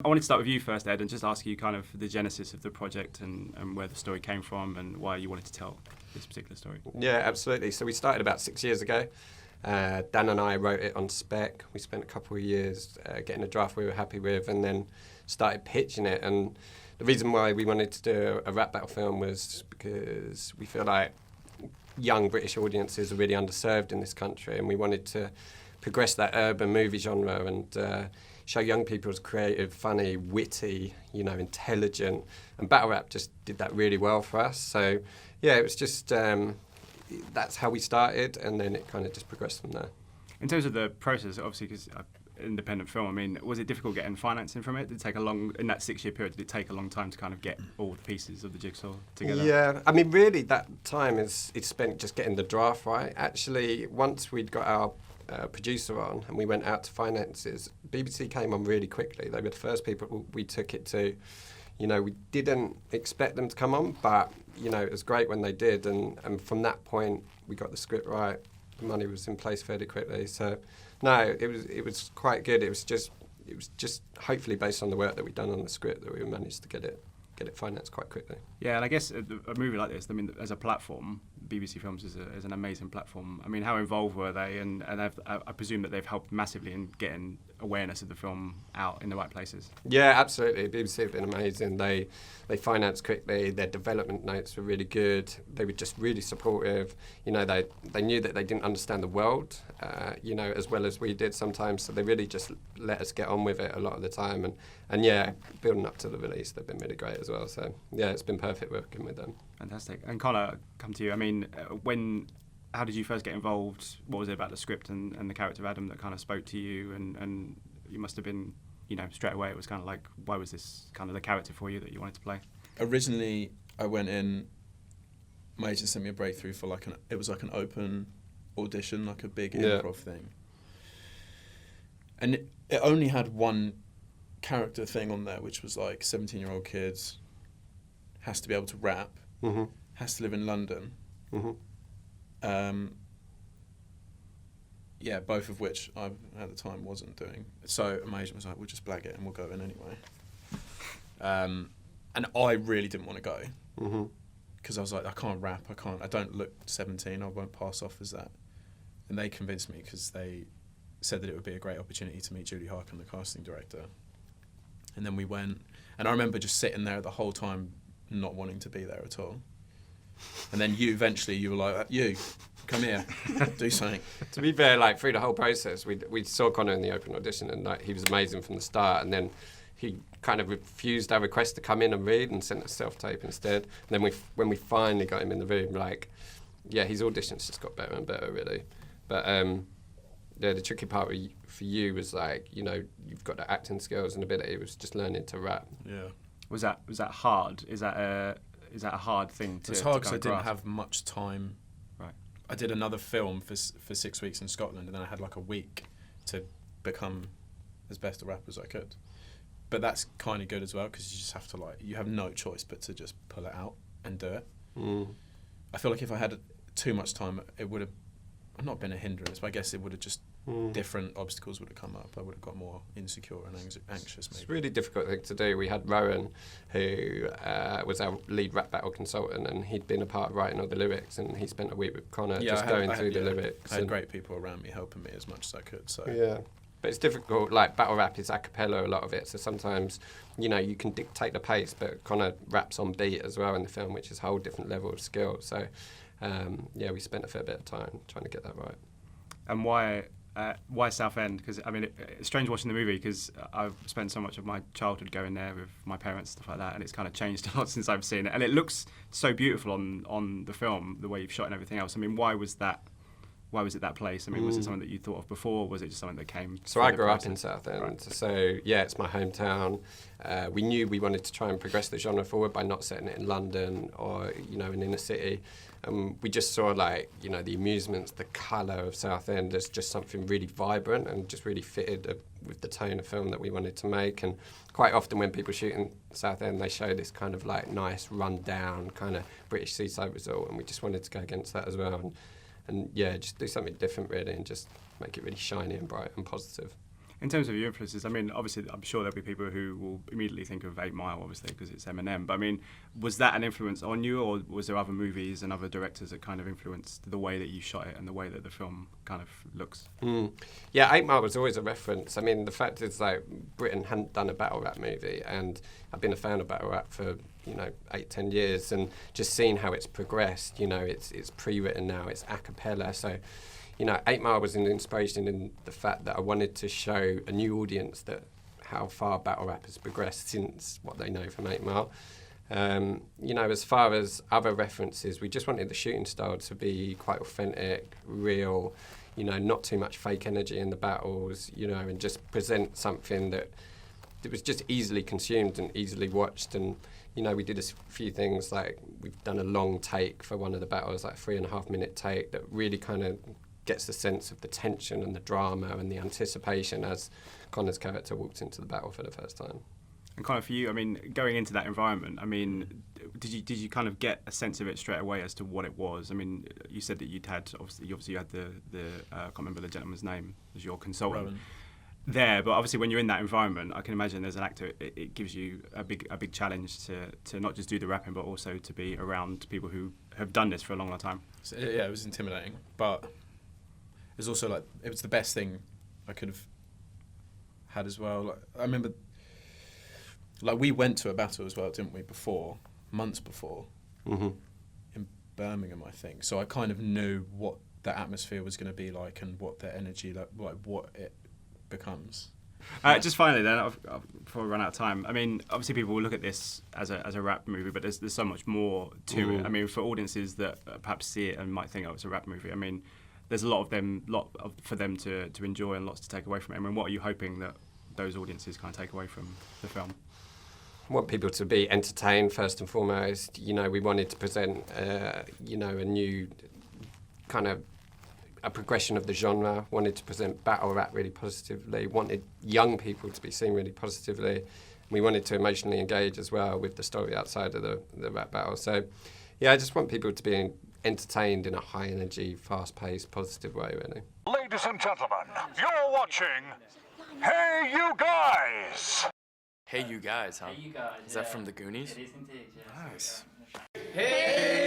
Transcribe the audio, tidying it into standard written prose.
wanted to start with you first, Ed, and just ask you kind of the genesis of the project and where the story came from and why you wanted to tell this particular story. Yeah, absolutely. So we started about 6 years ago. Dan and I wrote it on spec. We spent a couple of years getting a draft we were happy with, and then started pitching it. And the reason why we wanted to do a rap battle film was because we feel like young British audiences are really underserved in this country, and we wanted to progress that urban movie genre and show young people as creative, funny, witty, intelligent. And battle rap just did that really well for us. So yeah, it was just that's how we started, and then it kind of just progressed from there. In terms of the process, obviously, because independent film, I mean, was it difficult getting financing from it? Did it take in that 6 year period, did it take a long time to kind of get all the pieces of the jigsaw together? Yeah, I mean, really, that time is spent just getting the draft right. Actually, once we'd got our producer on and we went out to finances, BBC came on really quickly. They were the first people we took it to. We didn't expect them to come on, but, it was great when they did. And from that point, we got the script right. The money was in place fairly quickly. So, no, it was quite good. It was just hopefully based on the work that we'd done on the script that we managed to get it financed quite quickly. Yeah, and I guess a movie like this, I mean, as a platform, BBC Films is an amazing platform. I mean, how involved were they? And I presume that they've helped massively in getting awareness of the film out in the right places. Yeah, absolutely. BBC have been amazing. They financed quickly. Their development notes were really good. They were just really supportive. They knew that they didn't understand the world, as well as we did sometimes. So they really just let us get on with it a lot of the time. And yeah, building up to the release, they've been really great as well. So yeah, it's been perfect working with them. Fantastic. And Connor, come to you. I mean, how did you first get involved? What was it about the script and the character of Adam that kind of spoke to you? And you must have been, straight away it was kind of like, why was this kind of the character for you that you wanted to play? Originally, I went in, my agent sent me a breakthrough for it was like an open audition, like a big improv thing. And it only had one character thing on there, which was like 17-year-old kids, has to be able to rap, has to live in London. Both of which I at the time wasn't doing. So my agent was like, we'll just blag it and we'll go in anyway. And I really didn't want to go because I was like, I can't rap, I don't look 17, I won't pass off as that. And they convinced me because they said that it would be a great opportunity to meet Julie Harkin, the casting director. And then we went, and I remember just sitting there the whole time not wanting to be there at all. And then you were like, you, come here, do something. To be fair, through the whole process, we saw Connor in the open audition, and he was amazing from the start. And then he kind of refused our request to come in and read and sent us self-tape instead. And then when we finally got him in the room, his auditions just got better and better, really. But the tricky part for you was you've got the acting skills and ability. It was just learning to rap. Yeah. Was that hard? Is that a hard thing to? It's hard because I didn't have much time. Right. I did another film for 6 weeks in Scotland, and then I had a week to become as best a rapper as I could. But that's kind of good as well because you just have to you have no choice but to just pull it out and do it. I feel like if I had too much time, it would have not been a hindrance, but I guess it would have just different obstacles would have come up. I would have got more insecure and anxious. Maybe. It's a really difficult thing to do. We had Rowan, who was our lead rap battle consultant, and he'd been a part of writing all the lyrics, and he spent a week with Connor going through the lyrics. I had great people around me helping me as much as I could. So yeah. But it's difficult, battle rap is a cappella, a lot of it, so sometimes, you can dictate the pace, but Connor raps on beat as well in the film, which is a whole different level of skill. So, we spent a fair bit of time trying to get that right. And why Southend? Because, I mean, it's strange watching the movie because I've spent so much of my childhood going there with my parents, stuff like that, and it's kind of changed a lot since I've seen it. And it looks so beautiful on the film, the way you've shot and everything else. I mean, why was it that place? I mean, was it something that you thought of before, or was it just something that came? So I grew up in Southend, right. So yeah, it's my hometown. We knew we wanted to try and progress the genre forward by not setting it in London or, an inner city. We just saw the amusements, the colour of Southend as just something really vibrant and just really fitted with the tone of film that we wanted to make. And quite often when people shoot in Southend, they show this kind of nice run-down kind of British seaside resort, and we just wanted to go against that as well. And yeah, just do something different really and just make it really shiny and bright and positive. In terms of your influences, I mean, obviously, I'm sure there'll be people who will immediately think of 8 Mile, obviously, because it's Eminem. But I mean, was that an influence on you, or was there other movies and other directors that kind of influenced the way that you shot it and the way that the film kind of looks? Yeah, 8 Mile was always a reference. I mean, the fact is, like, Britain hadn't done a battle rap movie, and I've been a fan of battle rap for 8-10 years, and just seeing how it's progressed. It's pre-written now, it's a cappella, so. 8 Mile was an inspiration in the fact that I wanted to show a new audience that how far battle rap has progressed since what they know from 8 Mile. As far as other references, we just wanted the shooting style to be quite authentic, real, not too much fake energy in the battles, and just present something that was just easily consumed and easily watched. And, we did a few things, like we've done a long take for one of the battles, like 3.5 minute take that really kind of gets the sense of the tension and the drama and the anticipation as Connor's character walks into the battle for the first time. And Connor, for you, I mean, going into that environment, I mean, did you kind of get a sense of it straight away as to what it was? I mean, you said that you obviously had the I can't remember the gentleman's name as your consultant. Rowan. There, but obviously when you're in that environment, I can imagine as an actor, it gives you a big challenge to not just do the rapping, but also to be around people who have done this for a long time. So, yeah, it was intimidating, but it was also it was the best thing I could have had as well. I remember, we went to a battle as well, didn't we? Months before, in Birmingham, I think. So I kind of knew what the atmosphere was going to be like and what the energy, what it becomes. Just finally, then, before we run out of time, I mean, obviously people will look at this as a rap movie, but there's so much more to it. I mean, for audiences that perhaps see it and might think, oh, it's a rap movie. I mean, there's a lot for them to enjoy and lots to take away from it. I mean, what are you hoping that those audiences kind of take away from the film? I want people to be entertained first and foremost. We wanted to present, a new kind of a progression of the genre. Wanted to present battle rap really positively. Wanted young people to be seen really positively. We wanted to emotionally engage as well with the story outside of the rap battle. So, yeah, I just want people to be entertained in a high energy, fast paced, positive way, really. Ladies and gentlemen, you're watching Hey You Guys! Hey You Guys, huh? Hey, you guys. Is that from the Goonies? It is indeed, yeah. Nice. Hey!